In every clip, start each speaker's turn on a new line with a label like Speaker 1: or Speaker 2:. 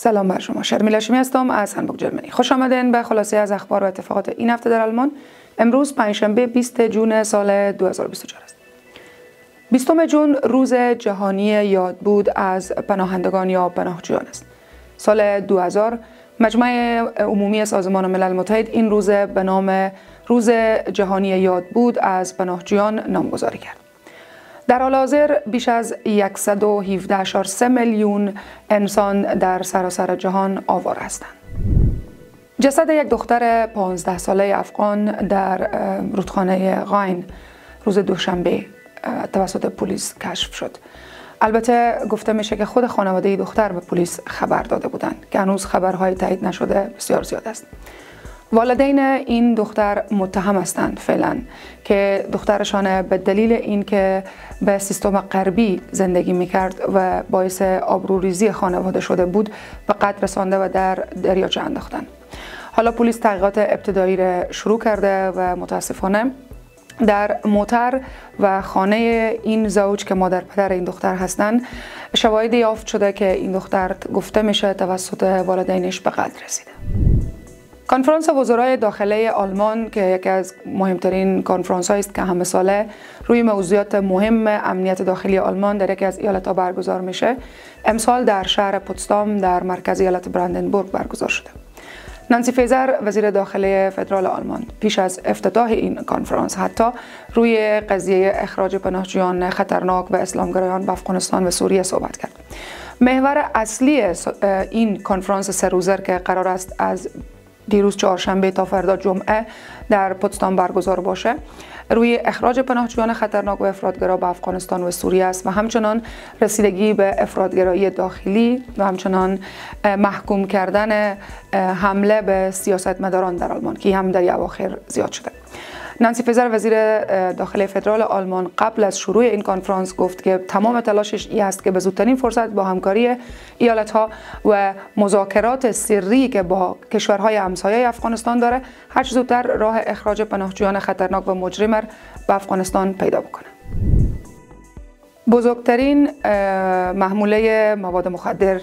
Speaker 1: سلام بر شما. شرمیلا هاشمی هستم از هندبوک جرمنی. خوش آمدین به خلاصه از اخبار و اتفاقات این هفته در آلمان. امروز پنجشنبه 20 جون سال 2024 است. 20 جون روز جهانی یاد بود از پناهندگان یا پناهجویان است. سال 2000 مجمع عمومی سازمان ملل متحد این روز به نام روز جهانی یاد بود از پناهجویان نامگذاری کرد. در حال حاضر بیش از 117.3 میلیون انسان در سراسر جهان آواره هستند. جسد یک دختر 15 ساله افغان در رودخانه غاین روز دوشنبه توسط پلیس کشف شد. البته گفته میشه که خود خانواده دختر به پلیس خبر داده بودند که هنوز خبرهای تایید نشده بسیار زیاد است. والدین این دختر متهم هستند فعلا که دخترشان به دلیل اینکه به سیستم غربی زندگی میکرد و باعث آبروریزی خانواده شده بود به قتل رسانده و در دریاچه انداختند. حالا پلیس تحقیقات ابتدایی را شروع کرده و متاسفانه در موتر و خانه این زوج که مادر پدر این دختر هستند شواهدی یافت شده که این دختر گفته میشه توسط والدینش به قتل رسیده. کنفرانس وزرای داخلی آلمان که یکی از مهمترین کنفرانس هایی است که همه ساله روی موضوعات مهم امنیت داخلی آلمان در یکی از ایالت‌ها برگزار میشه، امسال در شهر پوتسدام در مرکز ایالت براندنبورگ برگزار شده. نانسی فیزر وزیر داخلی فدرال آلمان پیش از افتتاح این کنفرانس حتی روی قضیه اخراج پناهجویان خطرناک و اسلامگرایان به افغانستان و سوریه صحبت کرد. محور اصلی این کنفرانس سه روزه که قرار است از دیروز چهارشنبه تا فردا جمعه در پوتسدام برگزار باشه روی اخراج پناهجویان خطرناک و افراطگرا به افغانستان و سوریه است و همچنان رسیدگی به افراطگرایی داخلی و همچنان محکوم کردن حمله به سیاستمداران در آلمان که هم در اواخر زیاد شده. نانسی فیزر وزیر داخلی فدرال آلمان قبل از شروع این کنفرانس گفت که تمام تلاشش این است که به زودترین فرصت با همکاری ایالت‌ها و مذاکرات سری که با کشورهای همسایه افغانستان داره هر چه زودتر راه اخراج پناهجویان خطرناک و مجرم به افغانستان پیدا بکنه. بزرگترین محموله مواد مخدر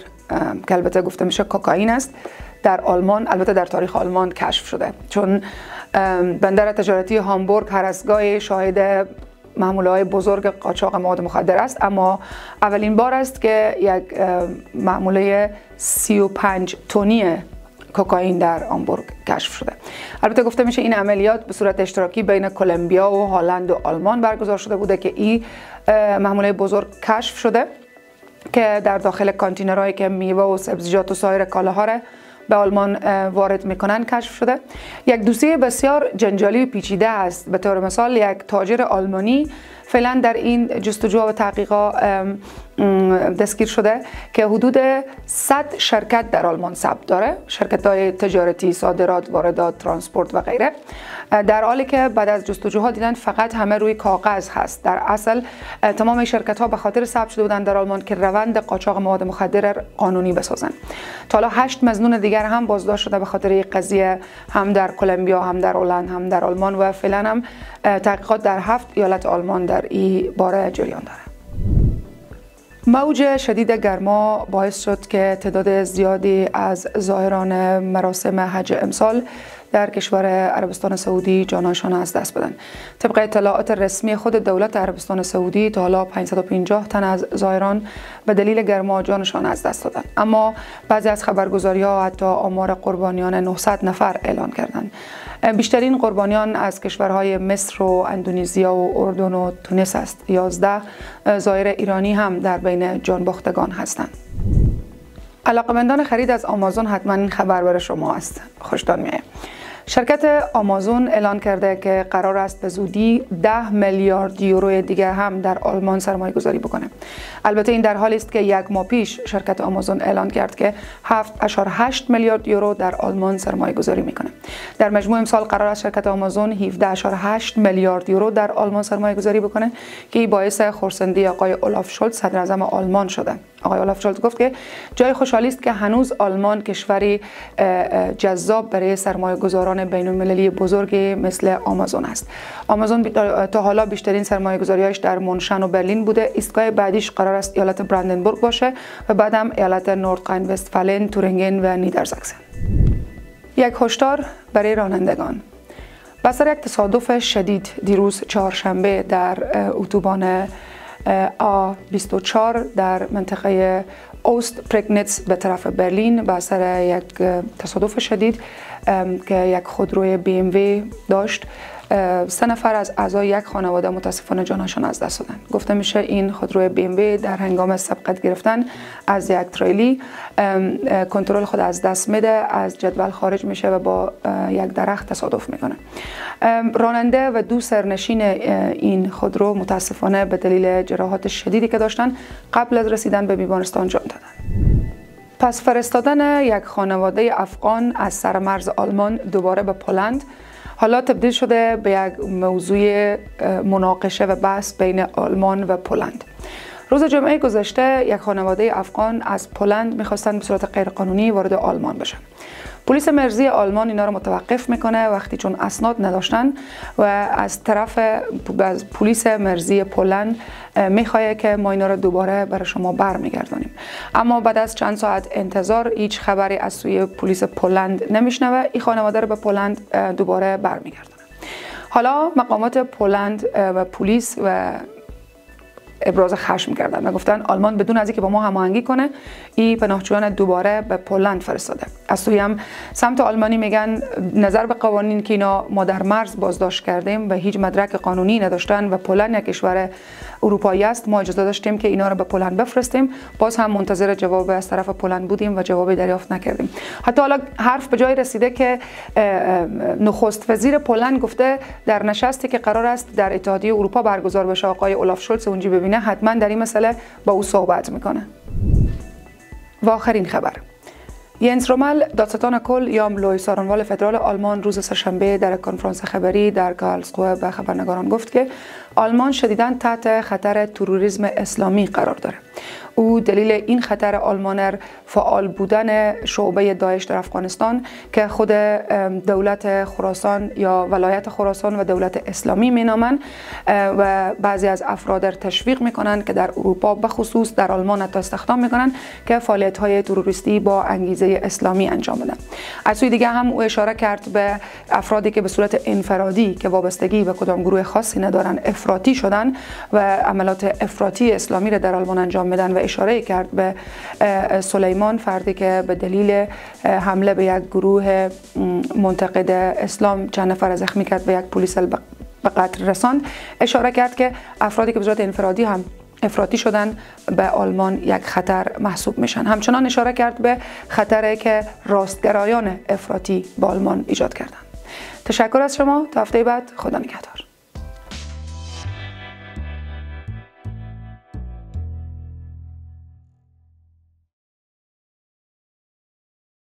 Speaker 1: که البته گفته میشه کوکائین است در آلمان، البته در تاریخ آلمان کشف شده، چون بندر تجارتی هامبورگ هر از گاهی شاهد محموله‌های بزرگ قاچاق مواد مخدر است، اما اولین بار است که یک محموله 35 تنی کوکائین در هامبورگ کشف شده. البته گفته میشه این عملیات به صورت اشتراکی بین کلمبیا و هلند و آلمان برگزار شده بوده که این محموله بزرگ کشف شده که در داخل کانتینرهایی که میوه و سبزیجات و سایر کالاها را به آلمان وارد میکنن کشف شده. یک دوسیه بسیار جنجالی و پیچیده است. به طور مثال یک تاجر آلمانی فعلا در این جستجو و تحقیقات دستگیر شده که حدود 100 شرکت در آلمان ثبت داره، شرکت‌های تجارتی، صادرات، واردات، ترانسپورت و غیره، در حالی که بعد از جستجوها دیدن فقط همه روی کاغذ هست. در اصل تمام شرکت‌ها به خاطر ثبت شده بودند در آلمان که روند قاچاق مواد مخدر قانونی بسازند. تا حالا 8 مظنون دیگر هم بازداشت شده به خاطر این قضیه، هم در کلمبیا، هم در هلند، هم در آلمان و فعلا هم تحقیقات در 7 ایالت آلمان در این باره جریان داره. موج شدید گرما باعث شد که تعداد زیادی از زائران مراسم حج امسال در کشور عربستان سعودی جانشان از دست بدن. طبق اطلاعات رسمی خود دولت عربستان سعودی تا حالا 550 تن از زائران به دلیل گرما جانشان از دست دادند، اما بعضی از خبرگزاری‌ها حتی آمار قربانیان 900 نفر اعلان کردند. بیشترین قربانیان از کشورهای مصر و اندونزیا و اردن و تونس است. 11 زائر ایرانی هم در بین جانباختگان هستند. علاقمندان خرید از آمازون حتما این خبر برای شما است. خوشتان میاد. شرکت آمازون اعلان کرده که قرار است به زودی 10 میلیارد یورو دیگر هم در آلمان سرمایه گذاری بکنه. البته این در حالی است که یک ماه پیش شرکت آمازون اعلان کرد که 7.8 میلیارد یورو در آلمان سرمایه گذاری میکنه. در مجموع امسال قرار است شرکت آمازون 17.8 میلیارد یورو در آلمان سرمایه گذاری بکنه که این باعث خرسندی آقای اولاف شولز صدر اعظم آلمان شده. آقای اولاف شولز گفت که جای خوشحالی است که هنوز آلمان کشوری جذاب برای سرمایه گذاران بین المللی بزرگی مثل آمازون است. آمازون تا حالا بیشترین سرمایه گذاری‌هاش در مونشن و برلین بوده. ایستگاه بعدیش قرار است ایالت براندنبورگ باشه و بعدم ایالت نورد راین وستفالن، تورینگن و نیدرساکسن. یک هشدار برای رانندگان. بر اثر یک تصادف شدید دیروز چهارشنبه در اتوبان A24 در منطقه اوست پرگنیتس به طرف برلین بر اثر یک تصادف شدید که یک خودروی BMW داشت، 3 نفر از اعضای یک خانواده متاسفانه جانشان از دست دادند. گفته میشه این خودروی BMW در هنگام سبقت گرفتن از یک تریلی کنترل خود از دست میده، از جدول خارج میشه و با یک درخت تصادف میکنه. راننده و 2 سرنشین این خودرو متاسفانه به دلیل جراحات شدیدی که داشتن قبل از رسیدن به بیمارستان جان دادن. پس فرستادن یک خانواده افغان از سرمرز آلمان دوباره به پولند حالا تبدیل شده به یک موضوع مناقشه و بحث بین آلمان و پولند. روز جمعه گذشته یک خانواده افغان از پولند میخواستند به صورت غیرقانونی وارد آلمان بشن. پلیس مرزی آلمان اینا رو متوقف میکنه وقتی چون اسناد نداشتن و از طرف پلیس مرزی پولند میخواد که ما اینا رو دوباره برای شما برمیگردونیم. اما بعد از چند ساعت انتظار هیچ خبری از سوی پلیس پولند نمیشنوه. این خانواده رو به پولند دوباره برمیگردونه. حالا مقامات پولند و پلیس و ابراز خشم کردن و گفتن آلمان بدون از اینکه با ما هماهنگی کنه این پناهجویان دوباره به پولند فرستاده. از سوی هم سمت آلمانی میگن نظر به قوانین که اینا ما در مرز بازداشت کردیم و هیچ مدرک قانونی نداشتن و پولند یک کشور اروپایی است، ما اجازه داشتیم که اینا رو به پولند بفرستیم. باز هم منتظر جواب از طرف پولند بودیم و جوابی دریافت نکردیم. حتی حالا حرف به جای رسیده که نخست وزیر پولند گفته در نشستی که قرار است در اتحادیه اروپا برگزار بشه آقای اولاف شولز اونجا ببینه حتما در این مسئله با او صحبت میکنه. و آخرین خبر، ینس رومل دادستان کل یا لوی سارنوال فدرال آلمان روز سه‌شنبه در کنفرانس خبری در کارلسروه به خبرنگاران گفت که آلمان شدیداً تحت خطر تروریسم اسلامی قرار داره. او دلیل این خطر آلمانر فعال بودن شعبه داعش در افغانستان که خود دولت خراسان یا ولایت خراسان و دولت اسلامی مینامند و بعضی از افراد تشویق میکنند که در اروپا به خصوص در آلمان حتی استخدام میکنند که فعالیت‌های تروریستی با انگیزه اسلامی انجام بدن. از سوی دیگه هم او اشاره کرد به افرادی که به صورت انفرادی که وابستگی به کدام گروه خاصی ندارن افراطی شدن و عملات افراطی اسلامی را در آلمان انجام میدن و اشاره کرد به سلیمان، فردی که به دلیل حمله به یک گروه منتقد اسلام چند نفر زخمی کرد و یک پلیس به قتل رساند. اشاره کرد که افرادی که به صورت انفرادی هم افراطی شدن به آلمان یک خطر محسوب میشن. همچنان اشاره کرد به خطری که راستگرایان افراطی به آلمان ایجاد کردند. تشکر از شما. تا هفته بعد، خدا نگهدار.